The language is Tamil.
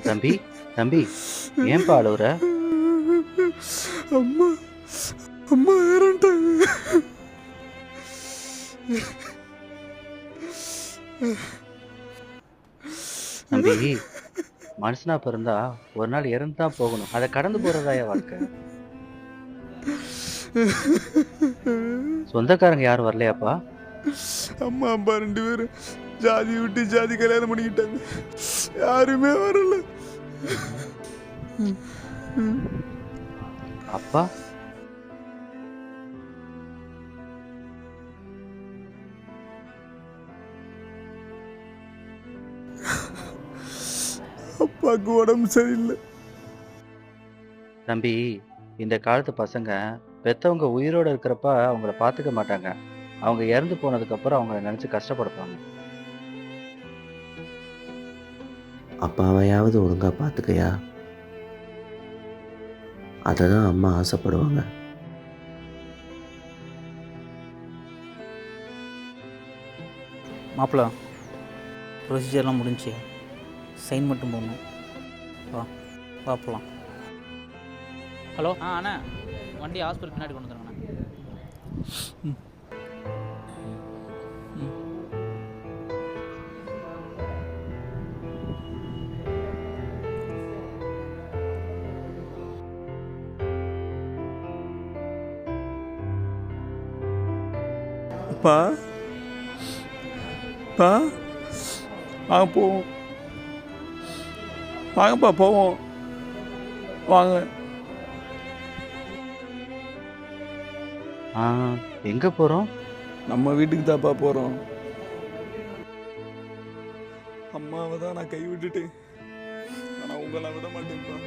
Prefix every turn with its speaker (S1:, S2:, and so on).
S1: தம்பி தம்பி, ஏன்பா அழுவுற?
S2: அம்மா அம்மா இறந்துட்டாங்க.
S1: தம்பி, மனுஷனா பிறந்தா ஒரு நாள் இறந்து தான் போகணும். அதை கடந்து போறதாயா வாழ்க்கை? சொந்தக்காரங்க யாரும் வரலையாப்பா?
S2: அம்மா அப்பா 2 பேரும் ஜாதி விட்டு ஜாதி கல்யாணம் பண்ணிக்கிட்டாங்க. யாருமே வரல.
S1: அப்பா?
S2: அப்பாவுக்கு உடம்பு சரியில்லை.
S1: தம்பி, இந்த காலத்து பசங்க பெத்தவங்க உயிரோட இருக்கிறப்ப அவங்கள பார்த்துக்க மாட்டாங்க. அவங்க இறந்து போனதுக்கு அப்புறம் அவங்கள நினைச்சு கஷ்டப்படுப்பாங்க.
S3: அப்பாவையாவது ஒழுங்கா பார்த்துக்கையா, அதை தான் அம்மா ஆசைப்படுவாங்க.
S4: மாப்பிள்ள, ப்ரொசீஜர்லாம் முடிஞ்சு, சைன் மட்டும் போடணும். வா வா போகலாம். ஹலோ அண்ணா, வண்டி ஹாஸ்பிட்டல் பின்னாடி கொண்டு வந்துடுங்கண்ணா.
S2: பா பா வாங்க போவோம். வாங்கப்பா போவோம். வாங்க.
S1: எங்க போறோம்?
S2: நம்ம வீட்டுக்கு தான்ப்பா போகிறோம். அம்மாவை தான் நான் கை விட்டுட்டேன். ஆனால் உங்களை விட மாட்டேன்ப்பா.